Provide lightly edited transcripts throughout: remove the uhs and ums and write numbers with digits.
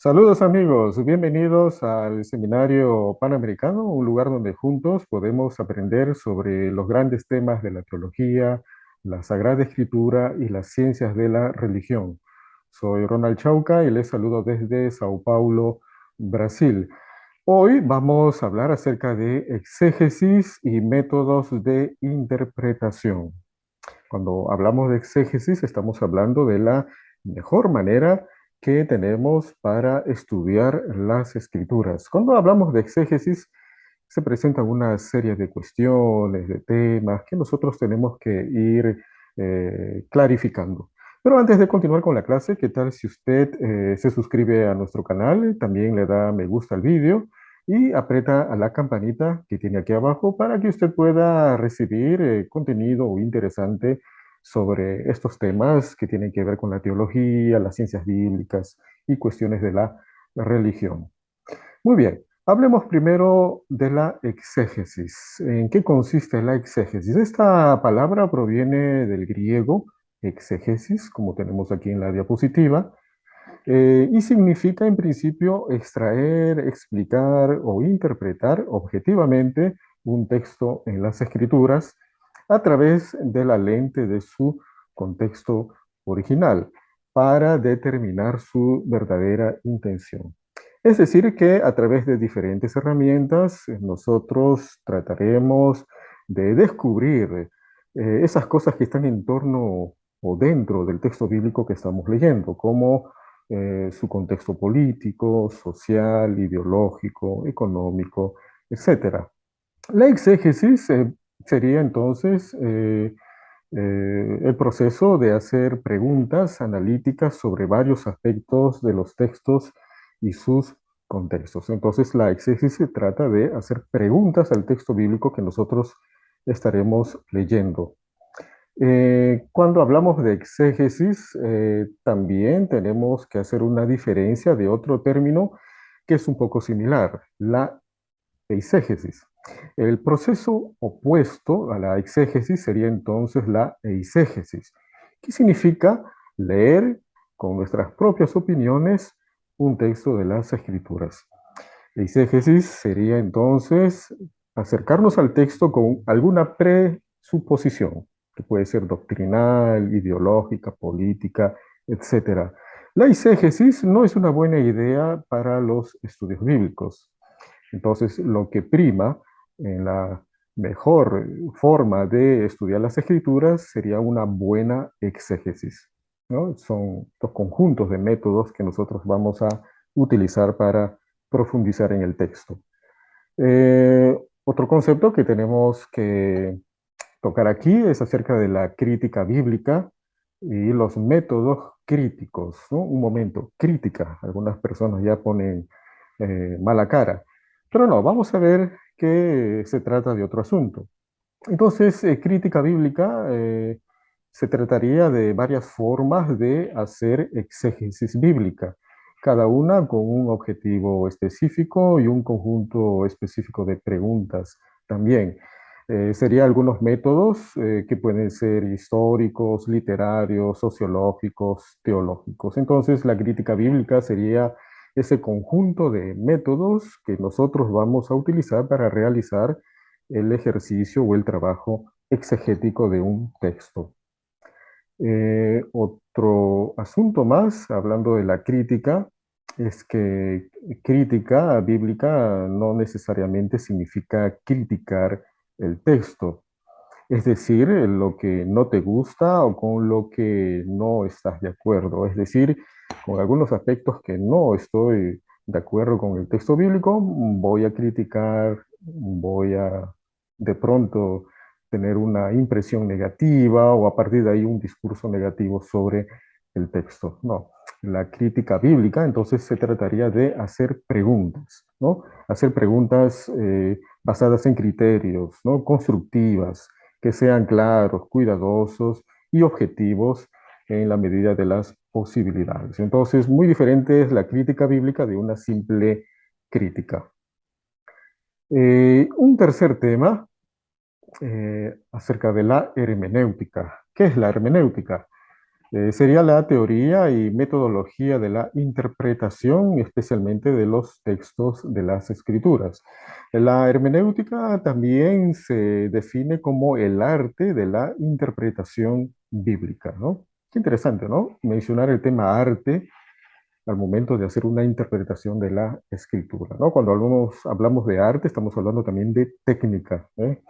Saludos amigos, bienvenidos al Seminario Panamericano, un lugar donde juntos podemos aprender sobre los grandes temas de la teología, la Sagrada Escritura y las ciencias de la religión. Soy Ronald Chauca y les saludo desde Sao Paulo, Brasil. Hoy vamos a hablar acerca de exégesis y métodos de interpretación. Cuando hablamos de exégesis, estamos hablando de la mejor manera que tenemos para estudiar las escrituras. Cuando hablamos de exégesis, se presentan una serie de cuestiones, de temas que nosotros tenemos que ir clarificando. Pero antes de continuar con la clase, ¿qué tal si usted se suscribe a nuestro canal? También le da me gusta al vídeo y aprieta a la campanita que tiene aquí abajo para que usted pueda recibir contenido interesante sobre estos temas que tienen que ver con la teología, las ciencias bíblicas y cuestiones de la religión. Muy bien, hablemos primero de la exégesis. ¿En qué consiste la exégesis? Esta palabra proviene del griego exégesis, como tenemos aquí en la diapositiva, y significa en principio extraer, explicar o interpretar objetivamente un texto en las escrituras a través de la lente de su contexto original para determinar su verdadera intención. Es decir, que a través de diferentes herramientas nosotros trataremos de descubrir esas cosas que están en torno o dentro del texto bíblico que estamos leyendo, como su contexto político, social, ideológico, económico, etcétera. La exégesis sería entonces el proceso de hacer preguntas analíticas sobre varios aspectos de los textos y sus contextos. Entonces, la exégesis se trata de hacer preguntas al texto bíblico que nosotros estaremos leyendo. Cuando hablamos de exégesis, también tenemos que hacer una diferencia de otro término que es un poco similar, la eisegesis. El proceso opuesto a la exégesis sería entonces la eisegesis, que significa leer con nuestras propias opiniones un texto de las escrituras. Eisegesis sería entonces acercarnos al texto con alguna presuposición, que puede ser doctrinal, ideológica, política, etcétera. La eisegesis no es una buena idea para los estudios bíblicos. Entonces, lo que prima en la mejor forma de estudiar las escrituras sería una buena exégesis, ¿no? Son dos conjuntos de métodos que nosotros vamos a utilizar para profundizar en el texto. Otro concepto que tenemos que tocar aquí es acerca de la crítica bíblica y los métodos críticos, ¿no? Un momento, crítica. Algunas personas ya ponen mala cara, pero no, vamos a ver que se trata de otro asunto. Entonces, crítica bíblica se trataría de varias formas de hacer exégesis bíblica, cada una con un objetivo específico y un conjunto específico de preguntas también. Serían algunos métodos que pueden ser históricos, literarios, sociológicos, teológicos. Entonces, la crítica bíblica sería ese conjunto de métodos que nosotros vamos a utilizar para realizar el ejercicio o el trabajo exegético de un texto. Otro asunto más, hablando de la crítica, es que crítica bíblica no necesariamente significa criticar el texto, es decir, lo que no te gusta o con lo que no estás de acuerdo, es decir, con algunos aspectos que no estoy de acuerdo con el texto bíblico, voy a criticar, voy a de pronto tener una impresión negativa o a partir de ahí un discurso negativo sobre el texto. No, la crítica bíblica entonces se trataría de hacer preguntas, ¿no? Hacer preguntas basadas en criterios, ¿no? Constructivas, que sean claros, cuidadosos y objetivos en la medida de las posibilidades. Entonces, muy diferente es la crítica bíblica de una simple crítica. Un tercer tema acerca de la hermenéutica. ¿Qué es la hermenéutica? Sería la teoría y metodología de la interpretación, especialmente de los textos de las escrituras. La hermenéutica también se define como el arte de la interpretación bíblica, ¿no? Qué interesante, ¿no? Mencionar el tema arte al momento de hacer una interpretación de la escritura, ¿no? Cuando hablamos de arte, estamos hablando también de técnica, ¿eh?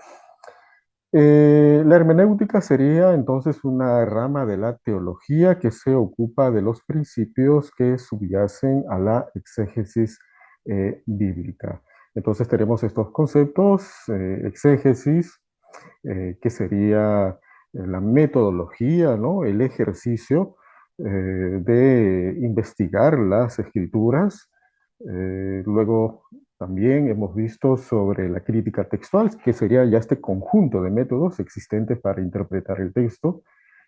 La hermenéutica sería entonces una rama de la teología que se ocupa de los principios que subyacen a la exégesis bíblica. Entonces tenemos estos conceptos, exégesis, que sería la metodología, ¿no? El ejercicio de investigar las escrituras. Luego también hemos visto sobre la crítica textual, que sería ya este conjunto de métodos existentes para interpretar el texto.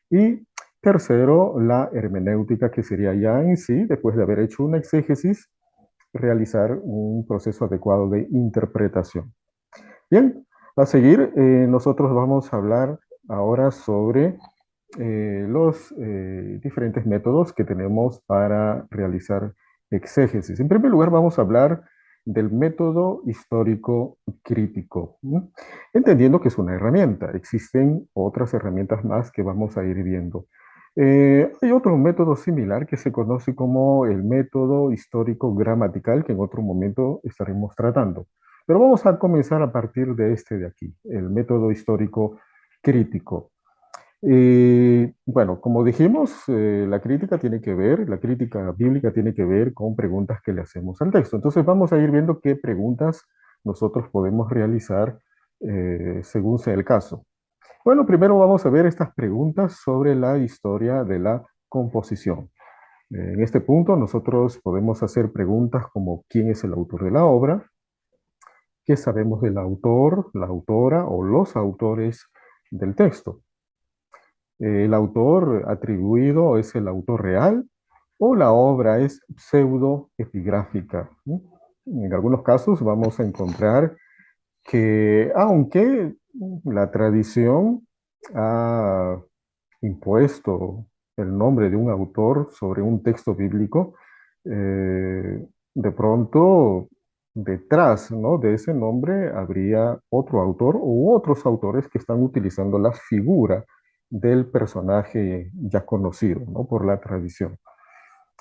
Y tercero, la hermenéutica, que sería ya en sí, después de haber hecho una exégesis, realizar un proceso adecuado de interpretación. Bien, a seguir, nosotros vamos a hablar ahora sobre los diferentes métodos que tenemos para realizar exégesis. En primer lugar, vamos a hablar del método histórico crítico, ¿no? Entendiendo que es una herramienta. Existen otras herramientas más que vamos a ir viendo. Hay otro método similar que se conoce como el método histórico gramatical, que en otro momento estaremos tratando. Pero vamos a comenzar a partir de este de aquí, el método histórico crítico. Y bueno, como dijimos, la crítica bíblica tiene que ver con preguntas que le hacemos al texto. Entonces vamos a ir viendo qué preguntas nosotros podemos realizar según sea el caso. Bueno, primero vamos a ver estas preguntas sobre la historia de la composición. En este punto nosotros podemos hacer preguntas como ¿quién es el autor de la obra? ¿Qué sabemos del autor, la autora o los autores del texto? ¿El autor atribuido es el autor real o la obra es pseudoepigráfica? ¿No? En algunos casos vamos a encontrar que aunque la tradición ha impuesto el nombre de un autor sobre un texto bíblico, de pronto detrás, ¿no?, de ese nombre habría otro autor u otros autores que están utilizando la figura del personaje ya conocido, ¿no?, por la tradición.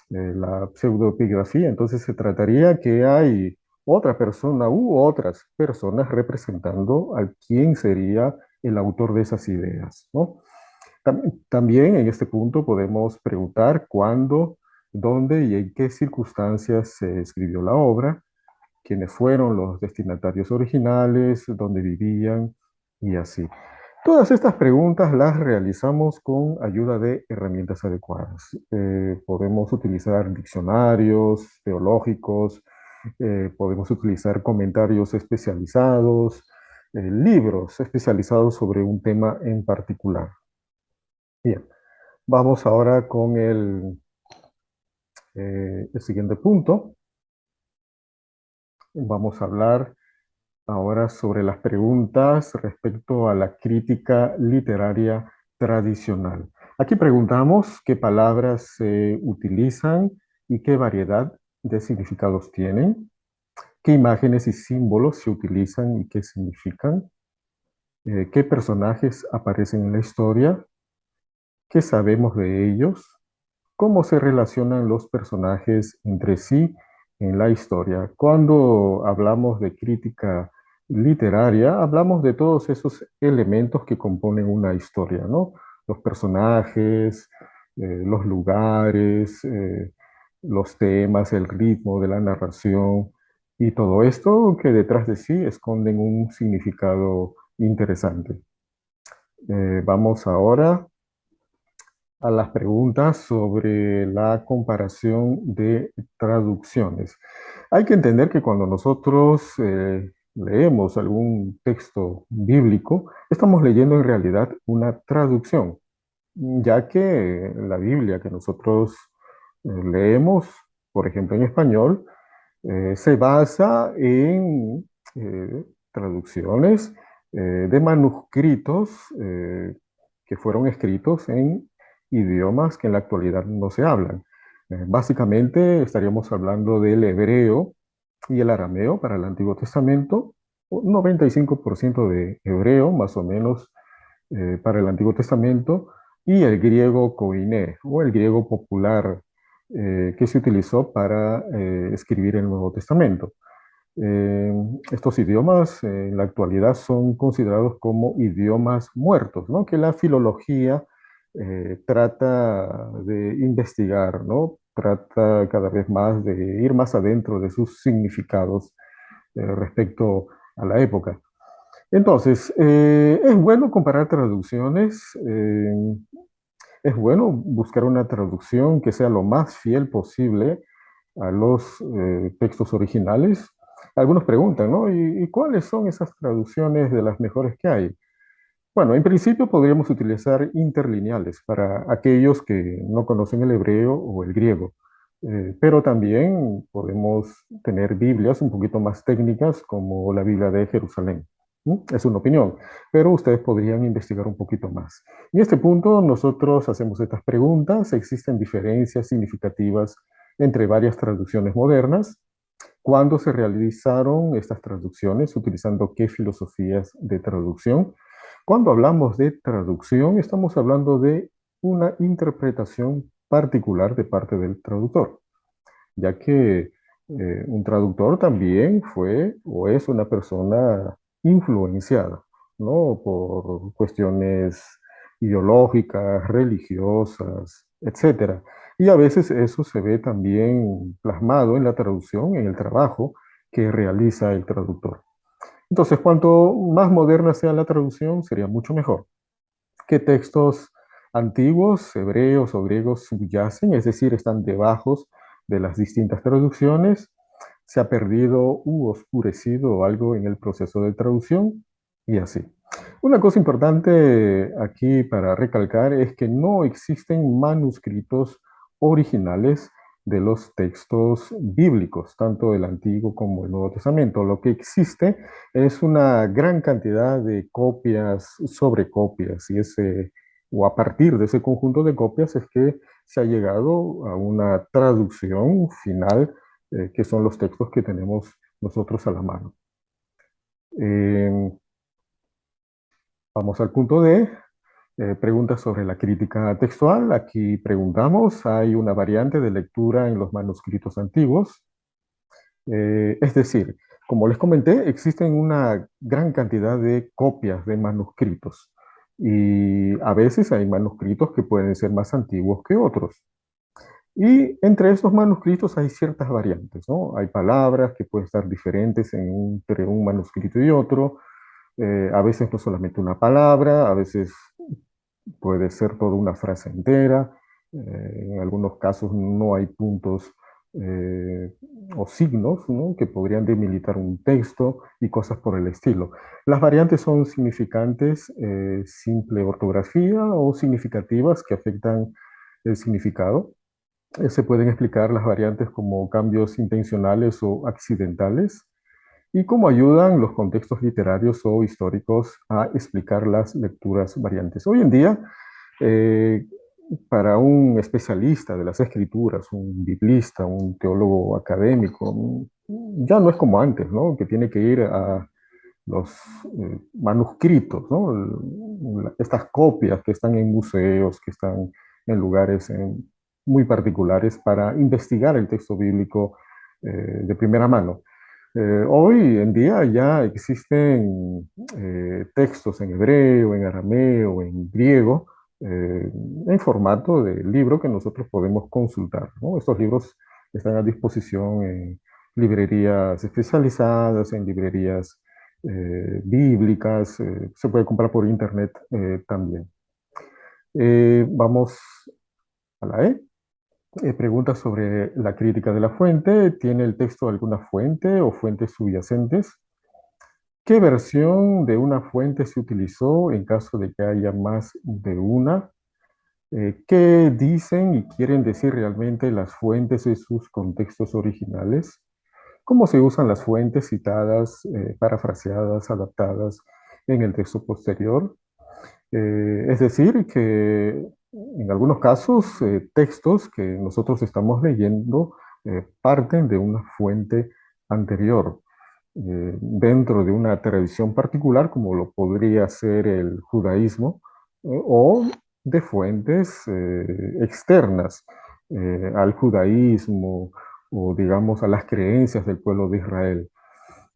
La pseudoepigrafía, entonces se trataría que hay otra persona u otras personas representando a quién sería el autor de esas ideas, ¿no? También en este punto podemos preguntar cuándo, dónde y en qué circunstancias se escribió la obra, quiénes fueron los destinatarios originales, dónde vivían y así. Todas estas preguntas las realizamos con ayuda de herramientas adecuadas. Podemos utilizar diccionarios teológicos, podemos utilizar comentarios especializados, libros especializados sobre un tema en particular. Bien, vamos ahora con el siguiente punto. Vamos a hablar ahora sobre las preguntas respecto a la crítica literaria tradicional. Aquí preguntamos qué palabras se utilizan y qué variedad de significados tienen, qué imágenes y símbolos se utilizan y qué significan, qué personajes aparecen en la historia, qué sabemos de ellos, cómo se relacionan los personajes entre sí en la historia. Cuando hablamos de crítica literaria, hablamos de todos esos elementos que componen una historia, ¿no? Los personajes, los lugares, los temas, el ritmo de la narración y todo esto que detrás de sí esconden un significado interesante. Vamos ahora a las preguntas sobre la comparación de traducciones. Hay que entender que cuando nosotros leemos algún texto bíblico, estamos leyendo en realidad una traducción, ya que la Biblia que nosotros leemos, por ejemplo en español, se basa en traducciones de manuscritos que fueron escritos en idiomas que en la actualidad no se hablan. Básicamente estaríamos hablando del hebreo y el arameo para el Antiguo Testamento, un 95% de hebreo más o menos para el Antiguo Testamento, y el griego koiné o el griego popular que se utilizó para escribir el Nuevo Testamento. Eh, Estos idiomas en la actualidad son considerados como idiomas muertos, ¿no? Que la filología trata de investigar, ¿no? Trata cada vez más de ir más adentro de sus significados respecto a la época. Entonces, es bueno comparar traducciones, es bueno buscar una traducción que sea lo más fiel posible a los textos originales. Algunos preguntan, ¿no? ¿Y cuáles son esas traducciones de las mejores que hay? Bueno, en principio podríamos utilizar interlineales para aquellos que no conocen el hebreo o el griego. Pero también podemos tener Biblias un poquito más técnicas como la Biblia de Jerusalén. Es una opinión, pero ustedes podrían investigar un poquito más. En este punto nosotros hacemos estas preguntas. ¿Existen diferencias significativas entre varias traducciones modernas? ¿Cuándo se realizaron estas traducciones? ¿Utilizando qué filosofías de traducción? Cuando hablamos de traducción, estamos hablando de una interpretación particular de parte del traductor, ya que un traductor también fue o es una persona influenciada, ¿no? Por cuestiones ideológicas, religiosas, etcétera. Y a veces eso se ve también plasmado en la traducción, en el trabajo que realiza el traductor. Entonces, cuanto más moderna sea la traducción, sería mucho mejor. ¿Qué textos antiguos, hebreos o griegos subyacen? Es decir, están debajo de las distintas traducciones. ¿Se ha perdido u oscurecido algo en el proceso de traducción? Y así. Una cosa importante aquí para recalcar es que no existen manuscritos originales de los textos bíblicos, tanto el Antiguo como el Nuevo Testamento. Lo que existe es una gran cantidad de copias sobre copias y o a partir de ese conjunto de copias es que se ha llegado a una traducción final, que son los textos que tenemos nosotros a la mano. Eh, Vamos al punto D. Preguntas sobre la crítica textual. Aquí preguntamos, ¿hay una variante de lectura en los manuscritos antiguos? Es decir, como les comenté, existen una gran cantidad de copias de manuscritos y a veces hay manuscritos que pueden ser más antiguos que otros. Y entre estos manuscritos hay ciertas variantes, ¿no? Hay palabras que pueden estar diferentes entre un manuscrito y otro. A veces no solamente una palabra, a veces puede ser toda una frase entera. En algunos casos no hay puntos eh, o signos, ¿no? Que podrían demilitar un texto y cosas por el estilo. Las variantes son significantes, simple ortografía o significativas que afectan el significado. Se pueden explicar las variantes como cambios intencionales o accidentales y cómo ayudan los contextos literarios o históricos a explicar las lecturas variantes. Hoy en día, eh, para un especialista de las escrituras, un biblista, un teólogo académico, ya no es como antes, ¿no? Que tiene que ir a los manuscritos, ¿no? Estas copias que están en museos, que están en lugares muy particulares para investigar el texto bíblico de primera mano. Hoy en día ya existen textos en hebreo, en arameo, en griego, en formato de libro que nosotros podemos consultar, ¿no? Estos libros están a disposición en librerías especializadas, en librerías bíblicas, se puede comprar por internet también. Vamos a la E. Pregunta sobre la crítica de la fuente. ¿Tiene el texto alguna fuente o fuentes subyacentes? ¿Qué versión de una fuente se utilizó en caso de que haya más de una? ¿Qué dicen y quieren decir realmente las fuentes en sus contextos originales? ¿Cómo se usan las fuentes citadas, parafraseadas, adaptadas en el texto posterior? Es decir, que En algunos casos, textos que nosotros estamos leyendo parten de una fuente anterior, dentro de una tradición particular, como lo podría ser el judaísmo, o de fuentes externas al judaísmo o, digamos, a las creencias del pueblo de Israel.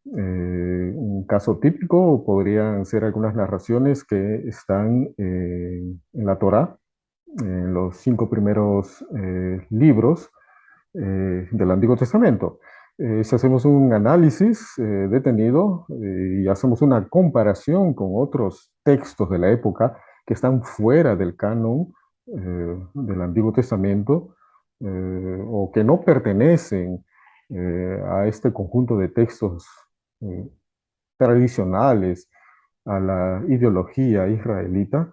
Un caso típico podrían ser algunas narraciones que están en la Torá, en los 5 primeros libros del Antiguo Testamento. Si hacemos un análisis detenido y hacemos una comparación con otros textos de la época que están fuera del canon del Antiguo Testamento, o que no pertenecen a este conjunto de textos eh, tradicionales a la ideología israelita,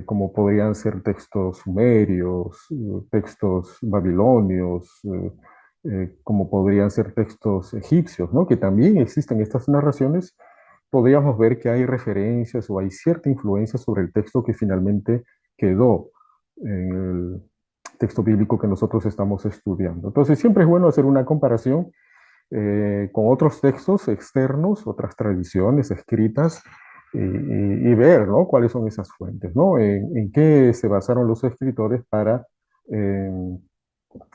como podrían ser textos sumerios, textos babilonios, como podrían ser textos egipcios, ¿no? Que también existen estas narraciones. Podríamos ver que hay referencias o hay cierta influencia sobre el texto que finalmente quedó en el texto bíblico que nosotros estamos estudiando. Entonces, siempre es bueno hacer una comparación con otros textos externos, otras tradiciones escritas, y ver, ¿no? Cuáles son esas fuentes, ¿no? En qué se basaron los escritores para, eh,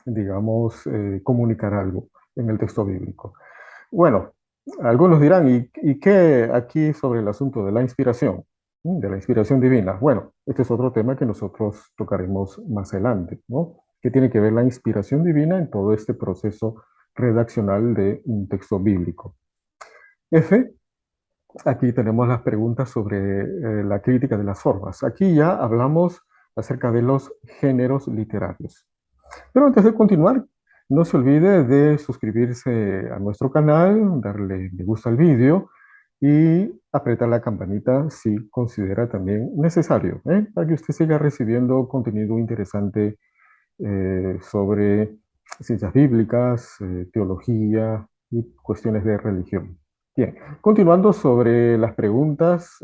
digamos, comunicar algo en el texto bíblico. Bueno, algunos dirán, ¿y qué aquí sobre el asunto de la inspiración? De la inspiración divina. Bueno, este es otro tema que nosotros tocaremos más adelante, ¿no? ¿Qué tiene que ver la inspiración divina en todo este proceso redaccional de un texto bíblico? F, aquí tenemos las preguntas sobre la crítica de las formas. Aquí ya hablamos acerca de los géneros literarios. Pero antes de continuar, no se olvide de suscribirse a nuestro canal, darle me gusta al vídeo y apretar la campanita si considera también necesario, para que usted siga recibiendo contenido interesante sobre ciencias bíblicas, teología y cuestiones de religión. Bien, continuando sobre las preguntas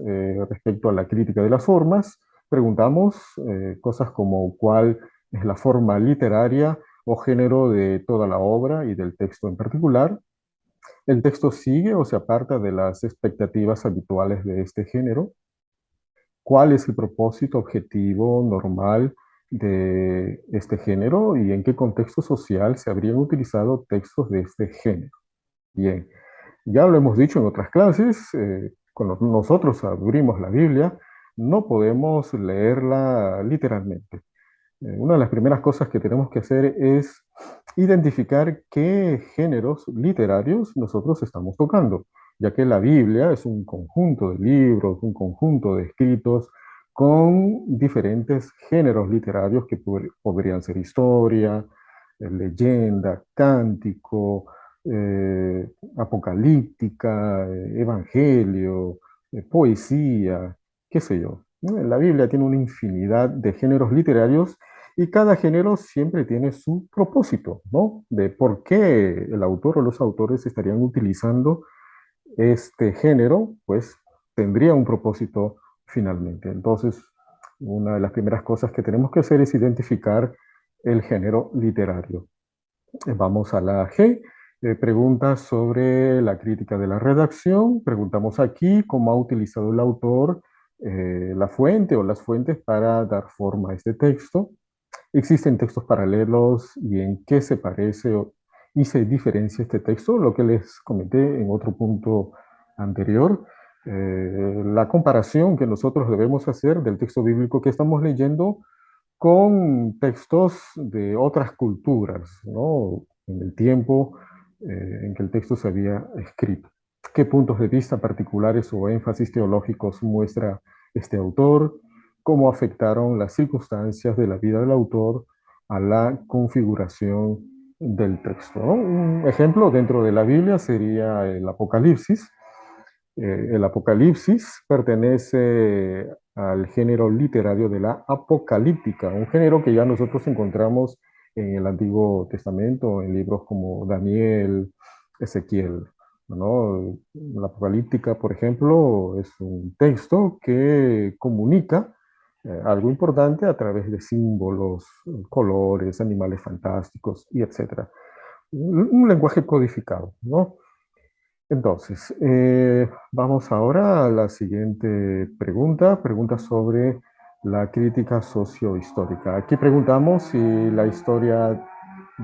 respecto a la crítica de las formas, preguntamos cosas como cuál es la forma literaria o género de toda la obra y del texto en particular. ¿El texto sigue o se aparta de las expectativas habituales de este género? ¿Cuál es el propósito objetivo normal de este género y en qué contexto social se habrían utilizado textos de este género? Bien, ya lo hemos dicho en otras clases, cuando nosotros abrimos la Biblia, no podemos leerla literalmente. Una de las primeras cosas que tenemos que hacer es identificar qué géneros literarios nosotros estamos tocando, ya que la Biblia es un conjunto de libros, un conjunto de escritos con diferentes géneros literarios que podrían ser historia, leyenda, cántico, apocalíptica, evangelio, poesía, qué sé yo. La Biblia tiene una infinidad de géneros literarios y cada género siempre tiene su propósito, ¿no? De por qué el autor o los autores estarían utilizando este género, pues tendría un propósito finalmente. Entonces, una de las primeras cosas que tenemos que hacer es identificar el género literario. Vamos a la G. Preguntas sobre la crítica de la redacción. Preguntamos aquí cómo ha utilizado el autor la fuente o las fuentes para dar forma a este texto. ¿Existen textos paralelos y en qué se parece y se diferencia este texto? Lo que les comenté en otro punto anterior. La comparación que nosotros debemos hacer del texto bíblico que estamos leyendo con textos de otras culturas, ¿no? En el tiempo en que el texto se había escrito. ¿Qué puntos de vista particulares o énfasis teológicos muestra este autor? ¿Cómo afectaron las circunstancias de la vida del autor a la configuración del texto, ¿no? Un ejemplo dentro de la Biblia sería el Apocalipsis. El Apocalipsis pertenece al género literario de la apocalíptica, un género que ya nosotros encontramos en el Antiguo Testamento, en libros como Daniel, Ezequiel, ¿no? La apocalíptica, por ejemplo, es un texto que comunica algo importante a través de símbolos, colores, animales fantásticos y etcétera. Un lenguaje codificado, ¿no? Entonces, vamos ahora a la siguiente pregunta, pregunta sobre la crítica sociohistórica. Aquí preguntamos si la historia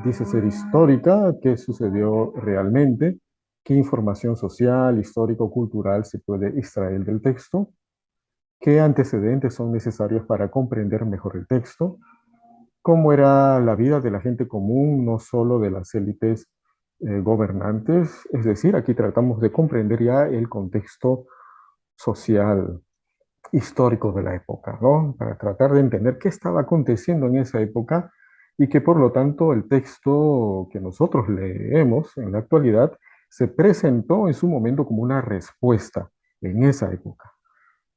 dice ser histórica, qué sucedió realmente, qué información social, histórico-cultural se puede extraer del texto, qué antecedentes son necesarios para comprender mejor el texto, cómo era la vida de la gente común, no solo de las élites gobernantes. Es decir, aquí tratamos de comprender ya el contexto social, histórico de la época, ¿no? Para tratar de entender qué estaba aconteciendo en esa época y que por lo tanto el texto que nosotros leemos en la actualidad se presentó en su momento como una respuesta en esa época,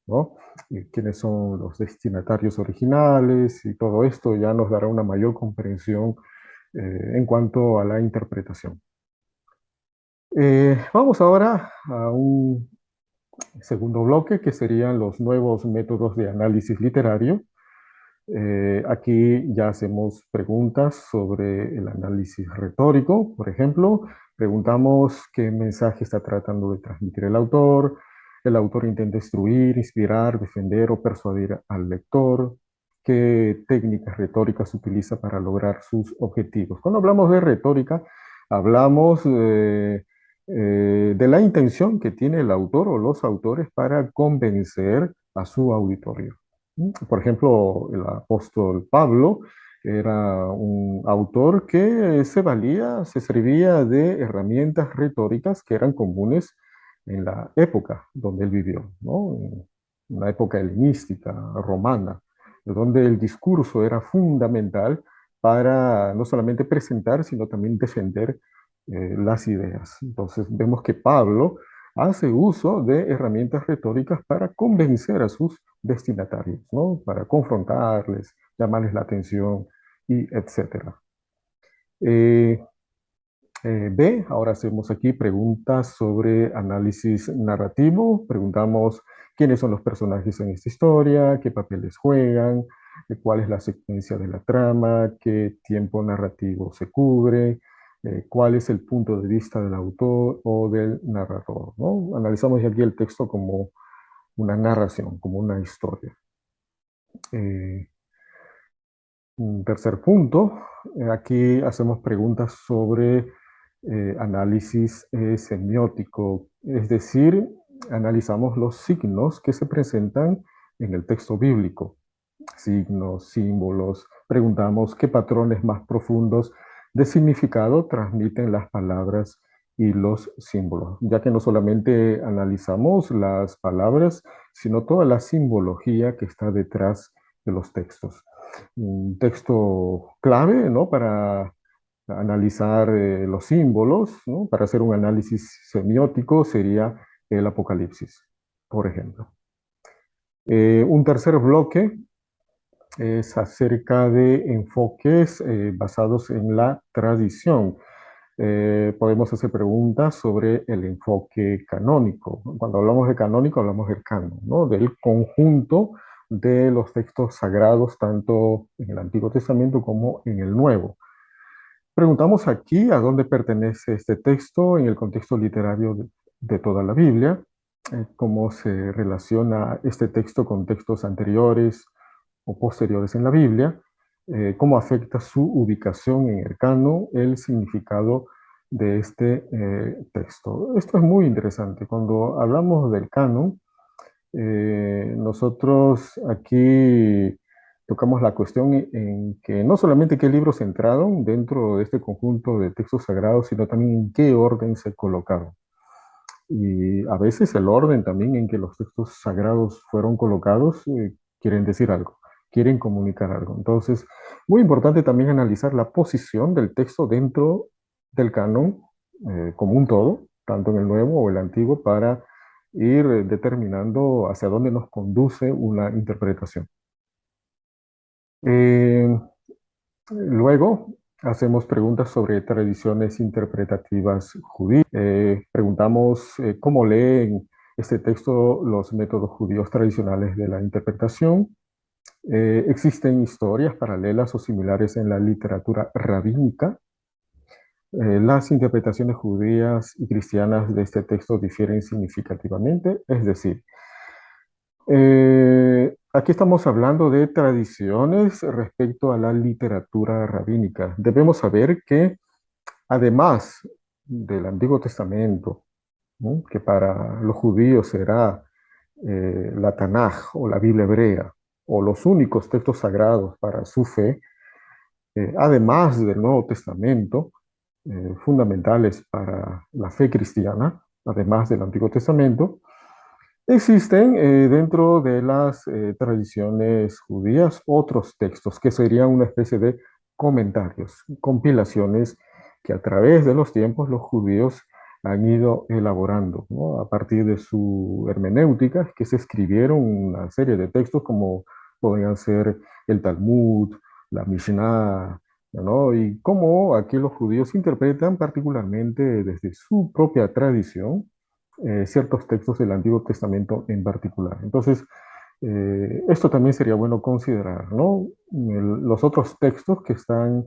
¿no? Y quiénes son los destinatarios originales y todo esto ya nos dará una mayor comprensión en cuanto a la interpretación. Vamos ahora a un segundo bloque que serían los nuevos métodos de análisis literario. Aquí ya hacemos preguntas sobre el análisis retórico, por ejemplo. Preguntamos qué mensaje está tratando de transmitir el autor. El autor intenta instruir, inspirar, defender o persuadir al lector. ¿Qué técnicas retóricas utiliza para lograr sus objetivos? Cuando hablamos de retórica, hablamos de la intención que tiene el autor o los autores para convencer a su auditorio. Por ejemplo, el apóstol Pablo era un autor que se valía, se servía de herramientas retóricas que eran comunes en la época donde él vivió, ¿no? En una época helenística, romana, donde el discurso era fundamental para no solamente presentar, sino también defender las ideas. Entonces vemos que Pablo hace uso de herramientas retóricas para convencer a sus destinatarios, ¿no? Para confrontarles, llamarles la atención y etcétera. Eh, B, ahora hacemos aquí preguntas sobre análisis narrativo. Preguntamos quiénes son los personajes en esta historia, qué papeles juegan, cuál es la secuencia de la trama, qué tiempo narrativo se cubre, cuál es el punto de vista del autor o del narrador, ¿no? Analizamos aquí el texto como una narración, como una historia. Eh, un tercer punto, aquí hacemos preguntas sobre análisis semiótico, es decir, analizamos los signos que se presentan en el texto bíblico, signos, símbolos, preguntamos qué patrones más profundos de significado transmiten las palabras y los símbolos, ya que no solamente analizamos las palabras, sino toda la simbología que está detrás de los textos. Un texto clave, ¿no? Para analizar los símbolos, ¿no? Para hacer un análisis semiótico sería el Apocalipsis, por ejemplo. Un tercer bloque es acerca de enfoques basados en la tradición. Podemos hacer preguntas sobre el enfoque canónico. Cuando hablamos de canónico, hablamos del canon, ¿no? Del conjunto de los textos sagrados, tanto en el Antiguo Testamento como en el Nuevo. Preguntamos aquí a dónde pertenece este texto en el contexto literario de toda la Biblia, cómo se relaciona este texto con textos anteriores o posteriores en la Biblia, cómo afecta su ubicación en el canon, el significado de este texto. Esto es muy interesante. Cuando hablamos del canon, nosotros aquí tocamos la cuestión en que no solamente qué libros entraron dentro de este conjunto de textos sagrados, sino también en qué orden se colocaron. Y a veces el orden también en que los textos sagrados fueron colocados quieren decir algo, quieren comunicar algo. Entonces, muy importante también analizar la posición del texto dentro del canon como un todo, tanto en el Nuevo o el Antiguo, para ir determinando hacia dónde nos conduce una interpretación. Eh, Luego, hacemos preguntas sobre tradiciones interpretativas judías. Preguntamos cómo leen este texto los métodos judíos tradicionales de la interpretación. Existen historias paralelas o similares en la literatura rabínica. Las interpretaciones judías y cristianas de este texto difieren significativamente, es decir, aquí estamos hablando de tradiciones respecto a la literatura rabínica. Debemos saber que además del Antiguo Testamento, ¿no?, que para los judíos será la Tanaj o la Biblia hebrea, o los únicos textos sagrados para su fe, además del Nuevo Testamento, fundamentales para la fe cristiana, además del Antiguo Testamento, existen dentro de las tradiciones judías otros textos que serían una especie de comentarios, compilaciones que a través de los tiempos los judíos han ido elaborando, ¿no? A partir de su hermenéutica, que se escribieron una serie de textos como podrían ser el Talmud, la Mishnah, ¿no? Y cómo aquí los judíos interpretan particularmente desde su propia tradición ciertos textos del Antiguo Testamento en particular. Entonces, esto también sería bueno considerar, ¿no? Los otros textos que están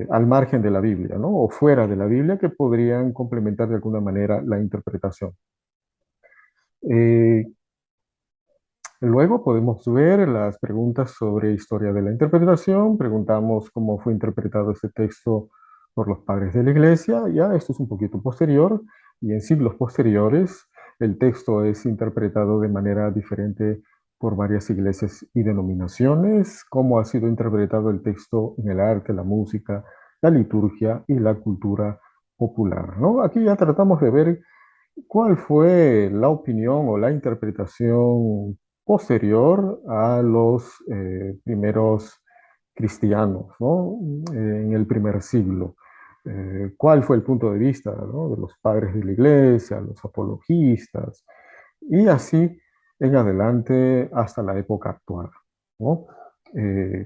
al margen de la Biblia, ¿no? O fuera de la Biblia que podrían complementar de alguna manera la interpretación. Eh, Luego podemos ver las preguntas sobre historia de la interpretación. Preguntamos cómo fue interpretado este texto por los padres de la iglesia. Ya esto es un poquito posterior y en siglos posteriores el texto es interpretado de manera diferente por varias iglesias y denominaciones. Cómo ha sido interpretado el texto en el arte, la música, la liturgia y la cultura popular, ¿no? Aquí ya tratamos de ver ¿cuál fue la opinión o la interpretación posterior a los primeros cristianos, ¿no? En el primer siglo? ¿Cuál fue el punto de vista, ¿no?, de los padres de la iglesia, los apologistas, y así en adelante hasta la época actual, ¿no?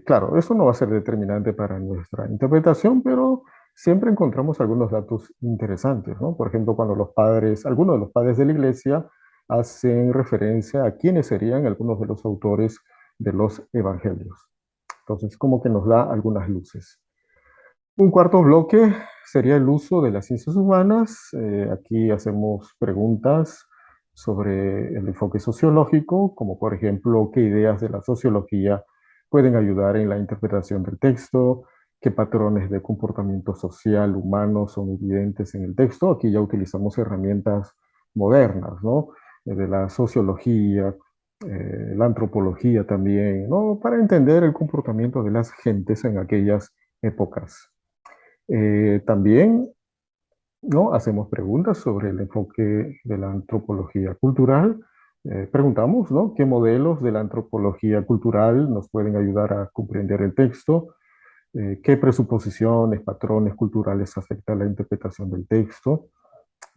Claro, eso no va a ser determinante para nuestra interpretación, pero siempre encontramos algunos datos interesantes, ¿no? Por ejemplo, cuando los padres, algunos de los padres de la iglesia hacen referencia a quiénes serían algunos de los autores de los evangelios. Entonces, como que nos da algunas luces. Un cuarto bloque sería el uso de las ciencias humanas. Aquí hacemos preguntas sobre el enfoque sociológico, como por ejemplo, qué ideas de la sociología pueden ayudar en la interpretación del texto, qué patrones de comportamiento social humano son evidentes en el texto. Aquí ya utilizamos herramientas modernas, ¿no? De la sociología, la antropología también, ¿no? Para entender el comportamiento de las gentes en aquellas épocas. También, ¿no?, hacemos preguntas sobre el enfoque de la antropología cultural. Preguntamos, ¿no?, qué modelos de la antropología cultural nos pueden ayudar a comprender el texto, qué presuposiciones, patrones culturales afectan la interpretación del texto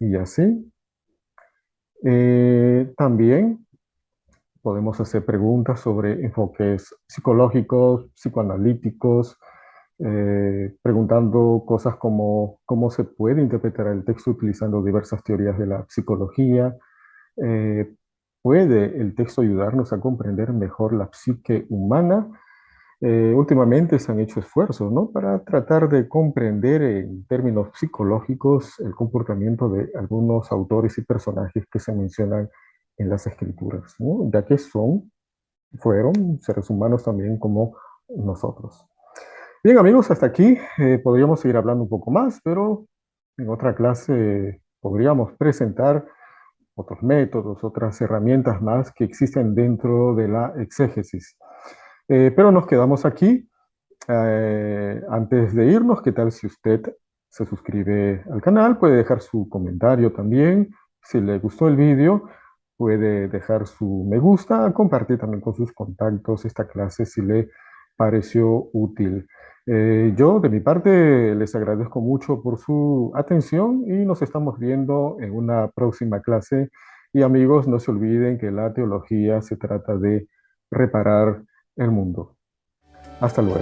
y así. También podemos hacer preguntas sobre enfoques psicológicos, psicoanalíticos, preguntando cosas como cómo se puede interpretar el texto utilizando diversas teorías de la psicología. Eh, ¿Puede el texto ayudarnos a comprender mejor la psique humana? Últimamente se han hecho esfuerzos, ¿no?, para tratar de comprender en términos psicológicos el comportamiento de algunos autores y personajes que se mencionan en las escrituras, ¿no?, ya que fueron seres humanos también como nosotros. Bien, amigos, hasta aquí podríamos seguir hablando un poco más, pero en otra clase podríamos presentar otros métodos, otras herramientas más que existen dentro de la exégesis. Pero nos quedamos aquí. Antes de irnos, ¿qué tal si usted se suscribe al canal? Puede dejar su comentario también. Si le gustó el video, puede dejar su me gusta, compartir también con sus contactos esta clase si le pareció útil. Yo, de mi parte, les agradezco mucho por su atención y nos estamos viendo en una próxima clase. Y amigos, no se olviden que la teología se trata de reparar el mundo. Hasta luego.